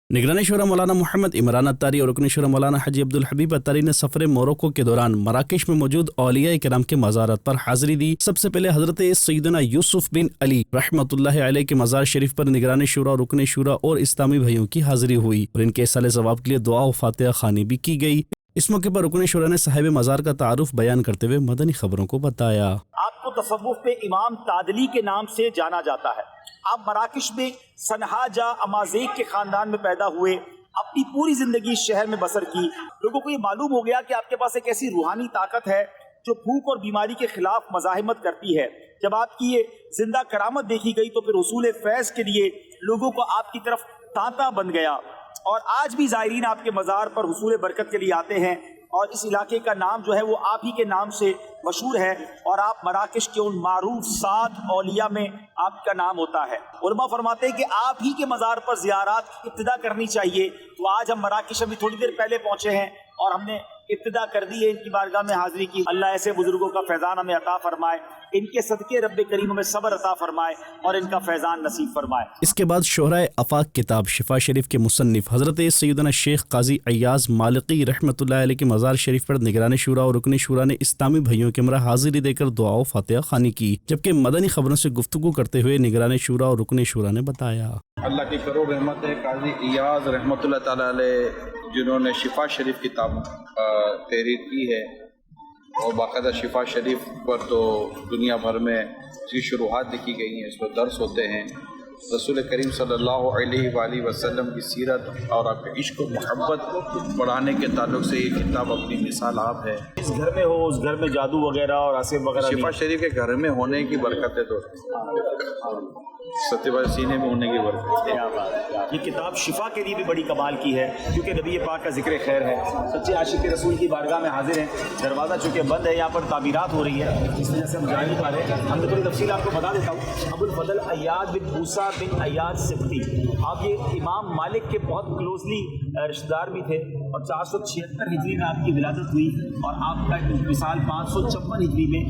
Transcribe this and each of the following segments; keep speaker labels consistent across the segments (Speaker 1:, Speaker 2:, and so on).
Speaker 1: نگران شورا مولانا محمد عمران اتاری اور رکن شورا مولانا حاجی عبدالحبیب اتاری نے سفر موروکو کے دوران مراکش میں موجود اولیاء کرام کے مزارات پر حاضری دی۔ سب سے پہلے حضرت سیدنا یوسف بن علی رحمۃ اللہ علیہ کے مزار شریف پر نگران شورا اور رکن شورا اور اسلامی بھائیوں کی حاضری ہوئی اور ان کے ایصال ثواب کے لیے دعا و فاتحہ خوانی بھی کی گئی۔ اس موقع پر رکن شورا نے صاحب مزار کا تعارف بیان کرتے ہوئے مدنی خبروں کو بتایا۔
Speaker 2: آپ کو تصوف میں امام تادلی کے نام سے جانا جاتا ہے۔ آپ مراکش میں سنہاجہ امازیغ کے خاندان میں پیدا ہوئے، اپنی پوری زندگی شہر میں بسر کی۔ لوگوں کو یہ معلوم ہو گیا کہ آپ کے پاس ایک ایسی روحانی طاقت ہے جو بھوک اور بیماری کے خلاف مزاحمت کرتی ہے۔ جب آپ کی یہ زندہ کرامت دیکھی گئی تو پھر حصول فیض کے لیے لوگوں کو آپ کی طرف تانتا بن گیا، اور آج بھی زائرین آپ کے مزار پر حصول برکت کے لیے آتے ہیں، اور اس علاقے کا نام جو ہے وہ آپ ہی کے نام سے مشہور ہے، اور آپ مراکش کے ان معروف 7 اولیاء میں آپ کا نام ہوتا ہے۔ علماء فرماتے ہیں کہ آپ ہی کے مزار پر زیارات کی ابتدا کرنی چاہیے۔ تو آج ہم مراکش ابھی تھوڑی دیر پہلے پہنچے ہیں اور ہم نے ابتدا کر دی ہے ان کی بارگاہ میں حاضری کی۔ اللہ ایسے بزرگوں کا فیضان ہمیں عطا فرمائے، ان کے صدقے رب کریم ہمیں صبر عطا فرمائے اور ان کا فیضان نصیب فرمائے۔
Speaker 1: اس کے بعد شہرائے آفاق کتاب شفا شریف کے مصنف حضرت سیدنا شیخ قاضی ایاز مالکی رحمۃ اللہ علیہ کے مزار شریف پر نگران شورا اور رکن شورا نے اسلامی بھائیوں کے ہمراہ حاضری دے کر دعا و فاتحہ خوانی کی، جبکہ مدنی خبروں سے گفتگو کرتے ہوئے نگران شورا اور رکن شورا نے بتایا۔
Speaker 3: اللہ کی کروڑ رحمت ہے قاضی ایاز رحمۃ اللہ تعالیٰ علیہ، جنہوں نے شفا شریف کتاب تحریر کی ہے، اور باقاعدہ شفا شریف پر تو دنیا بھر میں اس کی شروحات لکھی گئی ہیں، اس پر درس ہوتے ہیں۔ رسول کریم صلی اللہ علیہ وآلہ وسلم کی سیرت اور آپ کے عشق و محبت بڑھانے کے تعلق سے یہ کتاب اپنی مثال آپ ہے۔
Speaker 2: اس گھر میں ہو، اس گھر میں جادو وغیرہ اور آصف وغیرہ
Speaker 3: شفا شریف کے گھر میں ہونے کی برکت ہے، تو ستیہ بھائی سینے میں ہونے کی برکت ہے۔
Speaker 2: یہ کتاب شفا کے لیے بھی بڑی کمال کی ہے، کیونکہ نبی پاک کا ذکر خیر ہے، سچے عاشق رسول کی بارگاہ میں حاضر ہیں۔ دروازہ چونکہ بند ہے، یہاں پر تعمیرات ہو رہی ہے، اس وجہ سے ہم جا نہیں پا رہے ہیں۔ ہم نے تھوڑی تفصیل آپ کو بتا دیتا ہوں۔ ابو الفضل ایاد بن موسیٰ بن ایاد سبتی، آپ یہ امام مالک کے بہت کلوزلی رشتہ دار بھی تھے، اور 476 ہجری میں آپ کی ولادت ہوئی، اور آپ کا انتقال 556 ہجری میں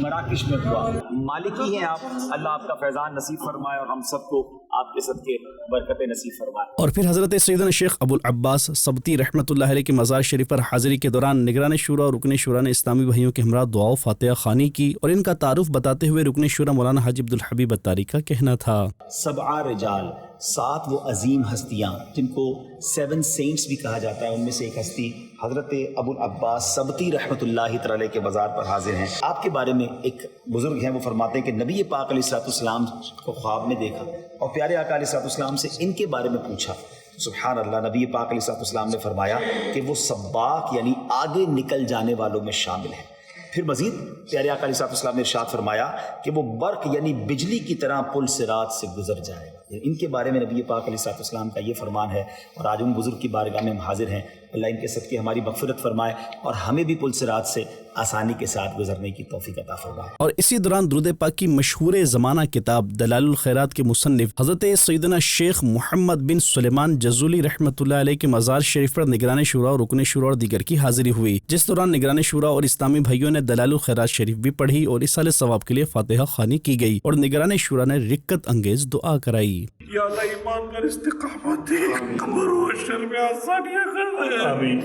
Speaker 2: مراکش میں ہوا۔ مالکی ہیں آپ، اللہ آپ کا فیضان نصیب فرمائے اور ہم سب کو آپ کے صدقے برکتیں نصیب فرمائے۔
Speaker 1: اور پھر حضرت سیدنا شیخ ابو العباس سبتی رحمۃ اللہ علیہ کے مزار شریف پر حاضری کے دوران نگران شورا اور رکن شورا نے اسلامی بھائیوں کے ہمراہ دعا و فاتحہ خوانی کی، اور ان کا تعارف بتاتے ہوئے رکن شورا مولانا حاجی عبدالحبیب اتاری کا کہنا تھا۔
Speaker 2: 7 رجال، 7 وہ عظیم ہستیاں جن کو 7 سینٹس بھی کہا جاتا ہے، ان میں سے ایک ہستی حضرت ابو العباس سبتی رحمۃ اللہ تعالی کے مزار پر حاضر ہیں۔ آپ کے بارے میں ایک بزرگ ہیں، وہ فرماتے ہیں کہ نبی پاک علیہ الصلوۃ والسلام کو خواب میں دیکھا اور پیارے آقا علیہ الصلوۃ والسلام سے ان کے بارے میں پوچھا۔ سبحان اللہ، نبی پاک علیہ الصلوۃ والسلام نے فرمایا کہ وہ سباق یعنی آگے نکل جانے والوں میں شامل ہیں۔ پھر مزید پیارے آقا علیہ الصلوۃ والسلام نے ارشاد فرمایا کہ وہ برق یعنی بجلی کی طرح پل صراط سے گزر جائے گا۔ ان کے بارے میں نبی پاک علیہ الصلوۃ والسلام کا یہ فرمان ہے، اور آج ان بزرگ کی بارگاہ میں ہم حاضر ہیں۔ اللہ ان کے صدقے ہماری مغفرت فرمائے اور ہمیں بھی پل صراط سے آسانی کے ساتھ گزرنے کی توفیق عطا فرمائے۔
Speaker 1: اور اسی دوران درود پاک کی مشہور زمانہ کتاب دلائل الخیرات کے مصنف حضرت سیدنا شیخ محمد بن سلیمان جزولی رحمۃ اللہ علیہ کے مزار شریف پر نگران شورا اور رکن شورا اور دیگر کی حاضری ہوئی، جس دوران نگران شورا اور اسلامی بھائیوں نے دلائل الخیرات شریف بھی پڑھی اور ایصال ثواب کے لیے فاتحہ خوانی کی گئی، اور نگران شورا نے رکت انگیز دعا کرائی۔
Speaker 4: یا اللہ ایمان پر استقامت دے، قبر و حشر میں آسانیاں کر دے، آمین۔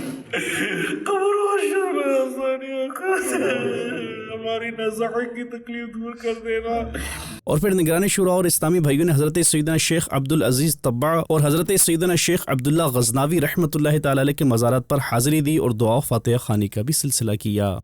Speaker 4: قبر و حشر میں آسانیاں کر دے، ہماری نزاع کی تکلیف دور کر دینا۔
Speaker 1: اور پھر نگران شورا اور اسلامی بھائیوں نے حضرت سیدنا شیخ عبدالعزیز طبع اور حضرت سیدنا شیخ عبداللہ غزناوی رحمۃ اللہ تعالی علیہ کے مزارات پر حاضری دی اور دعا و فاتحہ خوانی کا بھی سلسلہ کیا۔